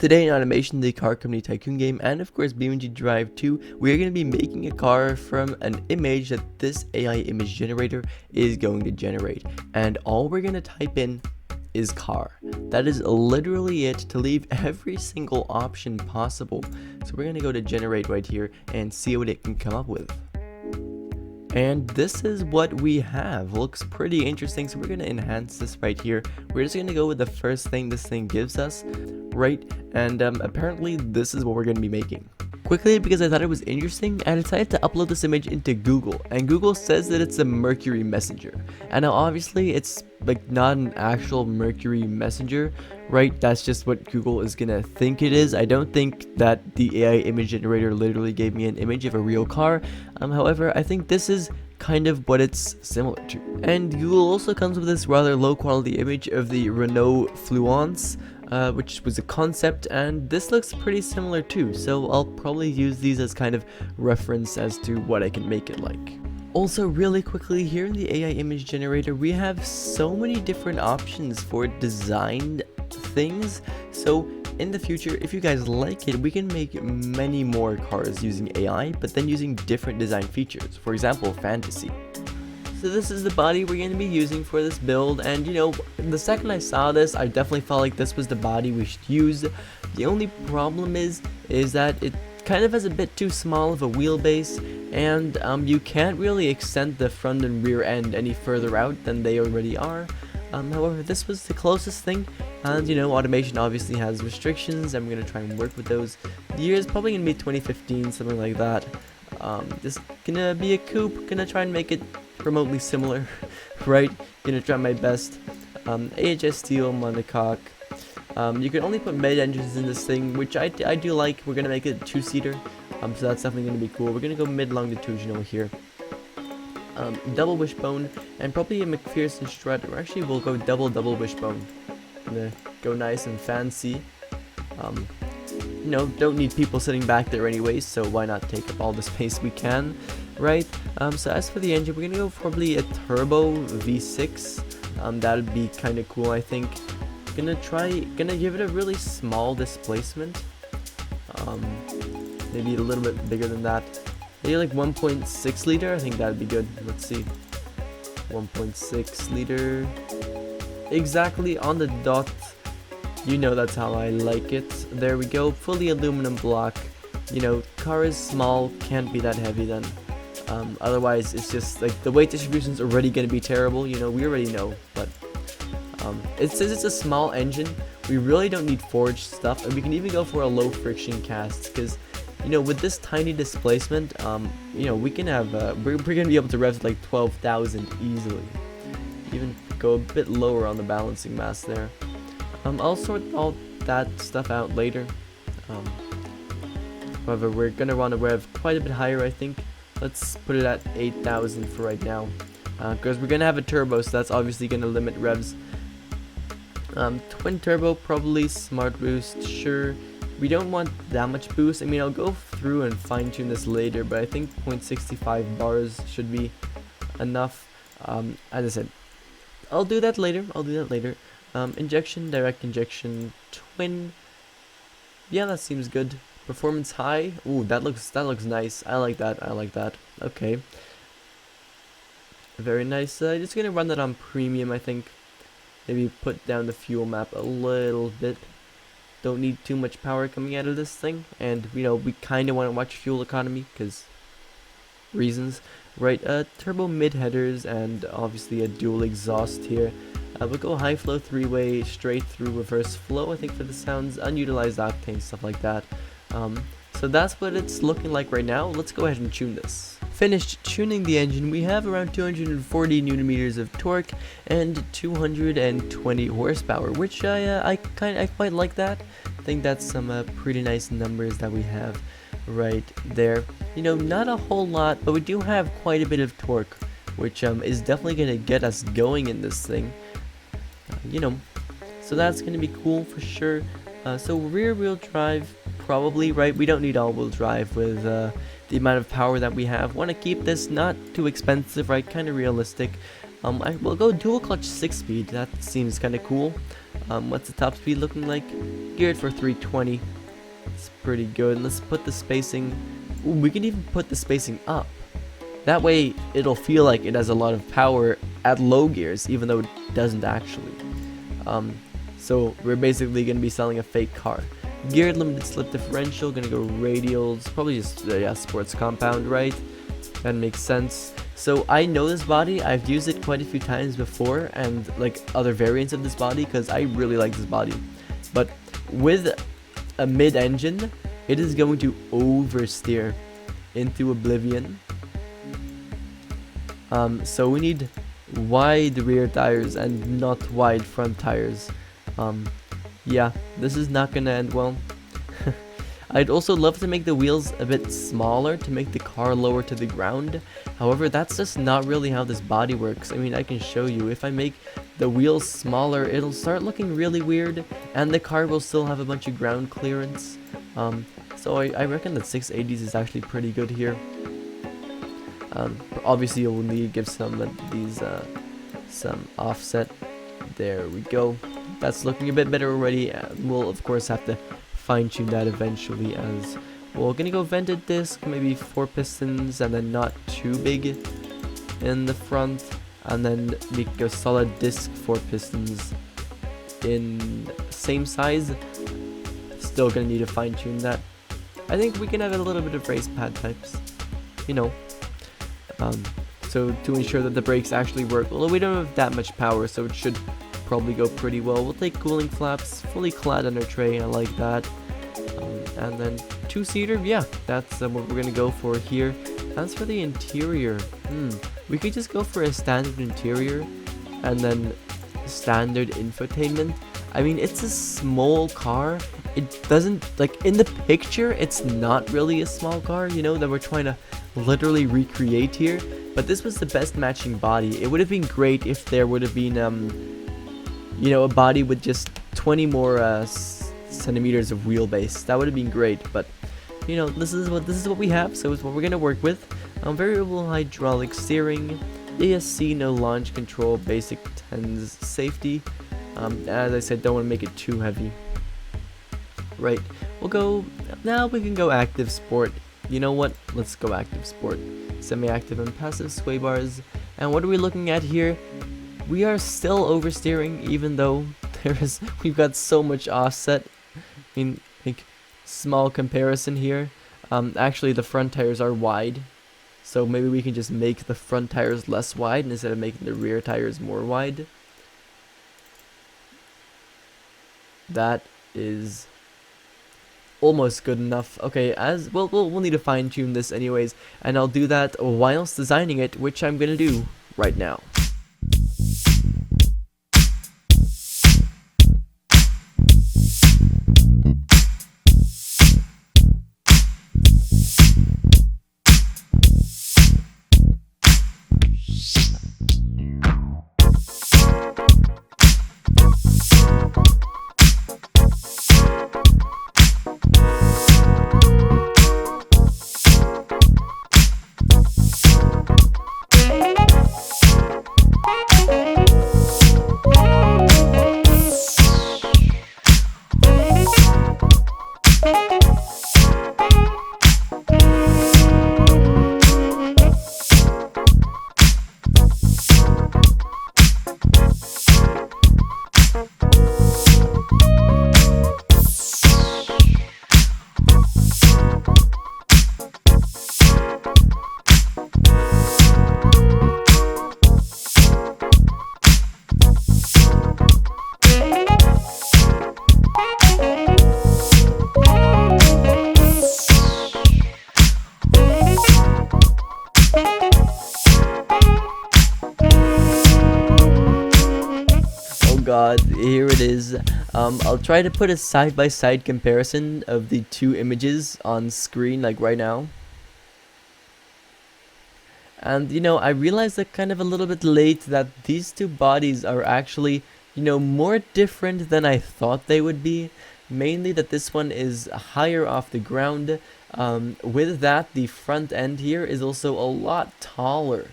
Today in Automation, the car company tycoon game, and of course beamng.drive 2, we are going to be making a car from an image that this AI image generator is going to generate. And all we're going to type in is car. That is literally it, to leave every single option possible. So we're going to go to generate right here and see what it can come up with. And this is what we have. Looks pretty interesting, so we're going to enhance this right here. We're just going to go with the first thing this thing gives us, right? And apparently this is what we're going to be making. Quickly, because I thought it was interesting, I decided to upload this image into Google, and Google says that it's a Mercury messenger. And now obviously it's like not an actual Mercury messenger, right? That's just what Google is gonna think it is. I don't think that the AI image generator literally gave me an image of a real car. However, I think this is kind of what it's similar to. And Google also comes with this rather low quality image of the Renault Fluence, which was a concept, and this looks pretty similar too, so I'll probably use these as kind of reference as to what I can make it like. Also, really quickly, here in the AI image generator, we have so many different options for designed things. So in the future, if you guys like it, we can make many more cars using AI, but then using different design features. For example, fantasy. So this is the body we're going to be using for this build, and you know, the second I saw this, I definitely felt like this was the body we should use. The only problem is that it kind of has a bit too small of a wheelbase, and you can't really extend the front and rear end any further out than they already are. However, this was the closest thing, and you know, automation obviously has restrictions, and we're going to try and work with those. The year is probably going to be 2015, something like that. This gonna be a coupe, gonna try and make it remotely similar, right? Gonna try my best. AHS steel monocoque. You can only put mid engines in this thing, which I do like. We're gonna make it a two-seater, so that's definitely gonna be cool. We're gonna go mid longitudinal here. Double wishbone and probably a McPherson strut, or actually we'll go double wishbone. Gonna go nice and fancy. You know, don't need people sitting back there anyways, so why not take up all the space we can, right? So as for the engine, we're gonna go probably a turbo V6. That'd be kind of cool, I think. Gonna give it a really small displacement. Maybe a little bit bigger than that. Maybe like 1.6 liter. I think that'd be good. Let's see. 1.6 liter. Exactly on the dot. You know, that's how I like it. There we go, fully aluminum block. You know, car is small, can't be that heavy then. Otherwise, it's just like the weight distribution's already going to be terrible. You know, we already know. But it says it's a small engine. We really don't need forged stuff, and we can even go for a low friction cast because, you know, with this tiny displacement, you know, we can have we're going to be able to rev to like 12,000 easily. Even go a bit lower on the balancing mass there. I'll sort all that stuff out later. However, we're gonna want to rev quite a bit higher, I think. Let's put it at 8,000 for right now, because we're gonna have a turbo, so that's obviously gonna limit revs. Twin turbo, probably smart boost, sure. We don't want that much boost. I mean, I'll go through and fine tune this later, but I think 0.65 bars should be enough. As I said, I'll do that later. Injection, direct injection, twin. Yeah, that seems good. Performance high. Ooh, that looks nice. I like that. Okay. Very nice. Just gonna run that on premium, I think. Maybe put down the fuel map a little bit. Don't need too much power coming out of this thing, and you know, we kind of want to watch fuel economy because reasons, right? Turbo mid headers and obviously a dual exhaust here. We'll go high flow 3-way straight through reverse flow, I think, for the sounds, unutilized octane, stuff like that. So that's what it's looking like right now. Let's go ahead and tune this. Finished tuning the engine, we have around 240 newton meters of torque and 220 horsepower, which I quite like that. I think that's some pretty nice numbers that we have right there. You know, not a whole lot, but we do have quite a bit of torque, which is definitely going to get us going in this thing. You know, so that's going to be cool for sure. So rear wheel drive, probably, right? We don't need all wheel drive with the amount of power that we have. Want to keep this not too expensive, right? Kind of realistic. I will go dual clutch 6-speed. That seems kind of cool. What's the top speed looking like? Geared for 320. It's pretty good. Let's put the spacing. Ooh, we can even put the spacing up. That way it'll feel like it has a lot of power at low gears, even though it doesn't actually. So we're basically going to be selling a fake car. Geared limited slip differential, going to go radials, probably just yeah, sports compound, right? That makes sense. So I know this body, I've used it quite a few times before, and like other variants of this body, because I really like this body. But with a mid-engine, it is going to oversteer into oblivion. So we need wide rear tires and not wide front tires. Yeah, this is not gonna end well. I'd also love to make the wheels a bit smaller to make the car lower to the ground. However, that's just not really how this body works. I mean, I can show you. If I make the wheels smaller, it'll start looking really weird, and the car will still have a bunch of ground clearance. So I reckon that 680s is actually pretty good here. Obviously, you'll need to give some of these some offset. There we go. That's looking a bit better already. We'll of course have to fine-tune that eventually, as we're gonna go vented disc, maybe 4 pistons, and then not too big in the front, and then make a solid disc 4 pistons in same size. Still gonna need to fine-tune that. I think we can have a little bit of race pad types, you know. So to ensure that the brakes actually work, although we don't have that much power, so it should probably go pretty well. We'll take cooling flaps, fully clad under tray, I like that. And then 2-seater, yeah, that's what we're gonna go for here. As for the interior, we could just go for a standard interior and then standard infotainment. I mean, it's a small car. It doesn't, like, in the picture, it's not really a small car, you know, that we're trying to literally recreate here. But this was the best matching body. It would have been great if there would have been, you know, a body with just 20 more centimeters of wheelbase. That would have been great, but you know, this is what we have, so it's what we're gonna work with. Variable hydraulic steering, ESC, no launch control, basic 10s safety. As I said, don't want to make it too heavy. Right, we'll go now. We can go active sport. You know what? Let's go active sport. Semi-active and passive sway bars. And what are we looking at here? We are still oversteering, even though we've got so much offset. I mean, like, small comparison here. Actually, the front tires are wide, so maybe we can just make the front tires less wide instead of making the rear tires more wide. That is almost good enough. Okay, as well, we'll need to fine tune this anyways, and I'll do that whilst designing it, which I'm gonna do right now. God, here it is. I'll try to put a side-by-side comparison of the two images on screen, like right now. And you know, I realized that kind of a little bit late that these two bodies are actually, you know, more different than I thought they would be. Mainly that this one is higher off the ground. With that, the front end here is also a lot taller.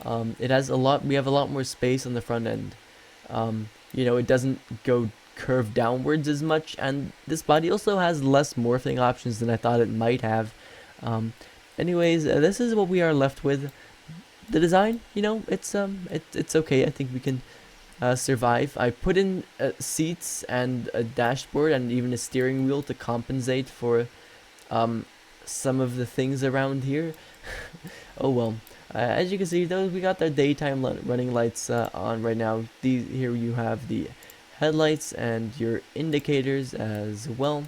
We have a lot more space on the front end. You know, it doesn't go curve downwards as much, and this body also has less morphing options than I thought it might have. Anyways, this is what we are left with. The design, it's okay. I think we can survive. I put in seats and a dashboard and even a steering wheel to compensate for some of the things around here. Oh well. As you can see, though, we got the daytime running lights on right now. Here you have the headlights and your indicators as well.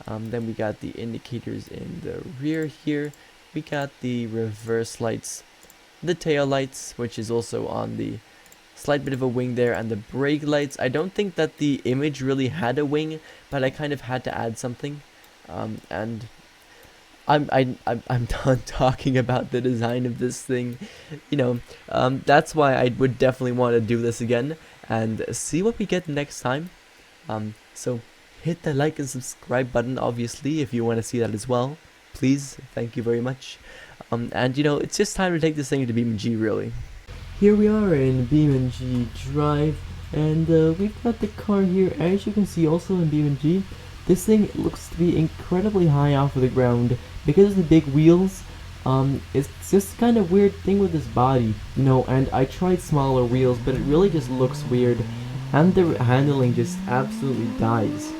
Then we got the indicators in the rear here. We got the reverse lights, the tail lights, which is also on the slight bit of a wing there, and the brake lights. I don't think that the image really had a wing, but I kind of had to add something. And I'm done talking about the design of this thing. That's why I would definitely want to do this again and see what we get next time. So hit the like and subscribe button, obviously, if you want to see that as well. Please, thank you very much. And it's just time to take this thing to BeamNG, really. Here we are in beamng.drive, and we've got the car here. As you can see, also in BeamNG, this thing looks to be incredibly high off of the ground because of the big wheels. It's just kind of weird thing with this body, and I tried smaller wheels, but it really just looks weird, and the handling just absolutely dies.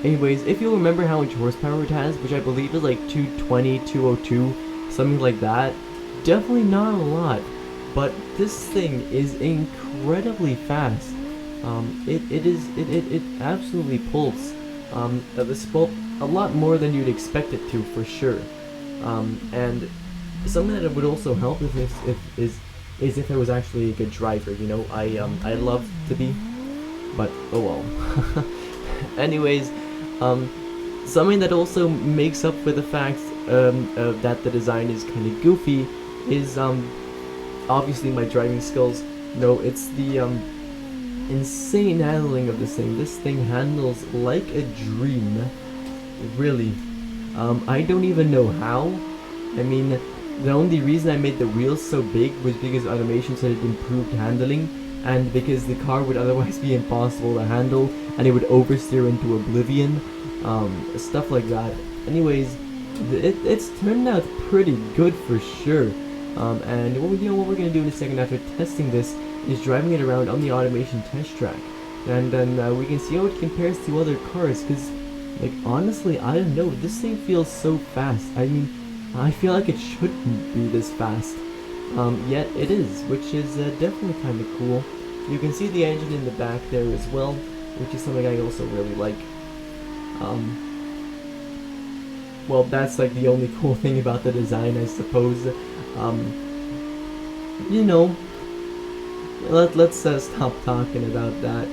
Anyways, if you'll remember how much horsepower it has, which I believe is like 220, 202, something like that, definitely not a lot, but this thing is incredibly fast. It absolutely pulls this bolt a lot more than you'd expect it to, for sure. And something that would also help is if I was actually a good driver. I love to be, but oh well. Anyways, something that also makes up for the fact that the design is kind of goofy is obviously my driving skills. It's the insane handling of this thing. This thing handles like a dream, really. I don't even know how. I mean, the only reason I made the wheels so big was because automation said it improved handling, and because the car would otherwise be impossible to handle and it would oversteer into oblivion, stuff like that. Anyways, it's turned out pretty good for sure. And what we're gonna do in a second after testing this is driving it around on the automation test track, and then we can see how it compares to other cars. Because, like, honestly, I don't know, this thing feels so fast. I mean, I feel like it shouldn't be this fast, yet it is, which is definitely kind of cool. You can see the engine in the back there as well, which is something I also really like. Well, that's like the only cool thing about the design, I suppose. Let's stop talking about that.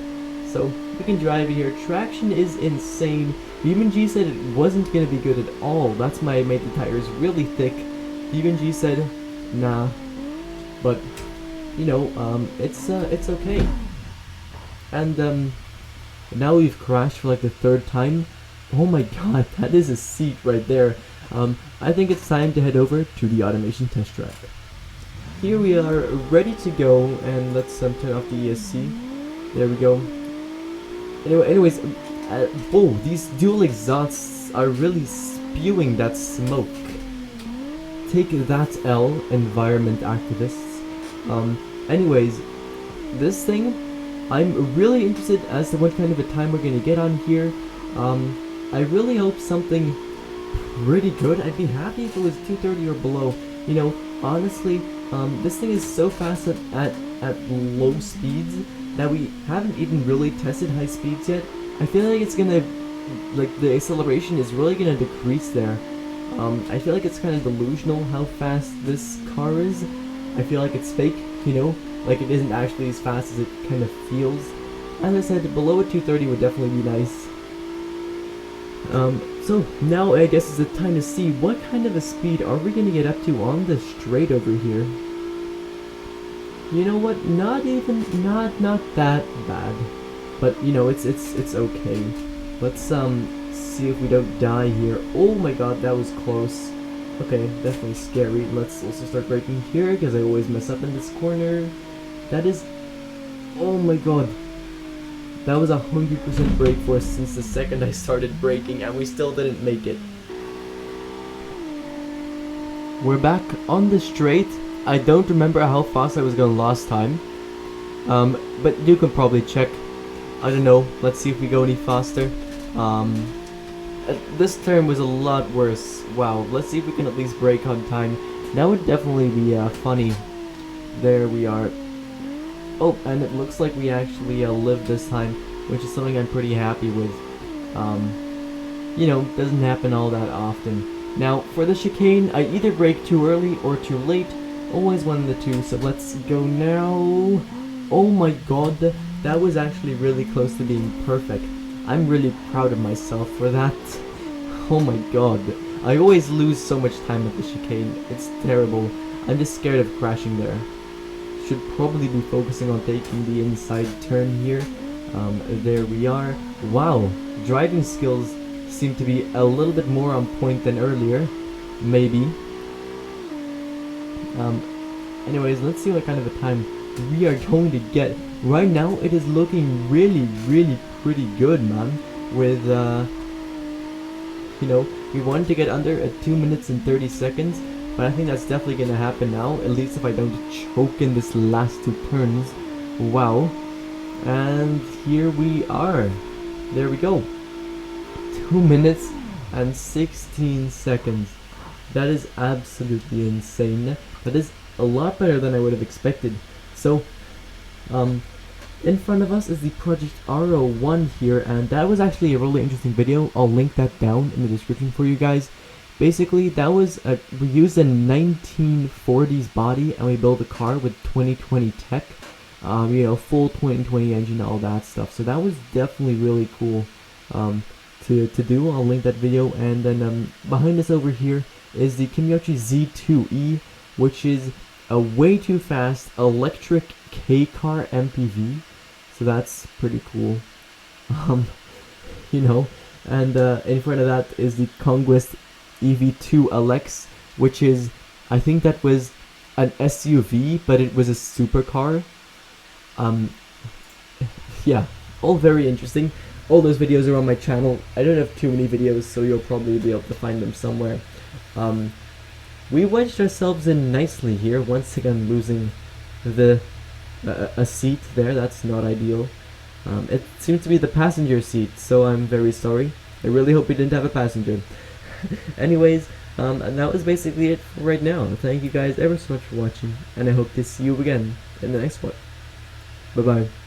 So we can drive here. Traction is insane. BeamNG said it wasn't gonna be good at all. That's why I made the tires really thick. BeamNG said, nah, but it's okay. And now we've crashed for like the third time. Oh my god, that is a seat right there. I think it's time to head over to the automation test track. Here we are, ready to go, and let's turn off the ESC. There we go. Anyways, oh, these dual exhausts are really spewing that smoke. Take that, L, environment activists. Anyways, this thing, I'm really interested as to what kind of a time we're gonna get on here. I really hope something pretty good. I'd be happy if it was 230 or below. Honestly, this thing is so fast at low speeds that we haven't even really tested high speeds yet. I feel like it's gonna, like, the acceleration is really gonna decrease there. I feel like it's kind of delusional how fast this car is. I feel like it's fake, like it isn't actually as fast as it kind of feels. As I said, below a 230 would definitely be nice. So now I guess it's the time to see what kind of a speed are we gonna get up to on the straight over here. You know what? Not that bad, but it's okay. Let's see if we don't die here. Oh my god, that was close. Okay, definitely scary. Let's also start braking here because I always mess up in this corner. That is, oh my god, That was 100% brake force since the second I started braking, and we still didn't make it. We're back on the straight. I don't remember how fast I was going last time, but you can probably check. I don't know. Let's see if we go any faster. This turn was a lot worse. Wow. Let's see if we can at least brake on time. That would definitely be funny. There we are. Oh, and it looks like we actually lived this time, which is something I'm pretty happy with. You know, doesn't happen all that often. Now, for the chicane, I either brake too early or too late. Always one of the two, so let's go now. Oh my god, that was actually really close to being perfect. I'm really proud of myself for that. Oh my god. I always lose so much time at the chicane. It's terrible. I'm just scared of crashing there. Should probably be focusing on taking the inside turn here. There we are. Wow, driving skills seem to be a little bit more on point than earlier. Maybe. Anyways, let's see what kind of a time we are going to get. Right now, it is looking really, really pretty good, man. With, you know, we wanted to get under at 2 minutes and 30 seconds, but I think that's definitely gonna happen now, at least if I don't choke in this last 2 turns. Wow. And here we are. There we go. 2 minutes and 16 seconds. That is absolutely insane. That is a lot better than I would have expected. So, in front of us is the Project R01 here, and that was actually a really interesting video. I'll link that down in the description for you guys. Basically, that was we used a 1940s body and we built a car with 2020 tech. You know, full 2020 engine, all that stuff. So that was definitely really cool to do. I'll link that video. And then behind us over here is the Kimiyoshi Z2E, which is a way too fast electric K-car MPV. So that's pretty cool. You know, and in front of that is the Conquest EV2 LX, which is, I think that was an SUV, but it was a supercar. Yeah, all very interesting. All those videos are on my channel. I don't have too many videos, so you'll probably be able to find them somewhere. We wedged ourselves in nicely here, once again losing a seat there. That's not ideal. It seems to be the passenger seat, so I'm very sorry. I really hope we didn't have a passenger. Anyways, and that was basically it for right now. Thank you guys ever so much for watching, and I hope to see you again in the next one. Bye bye.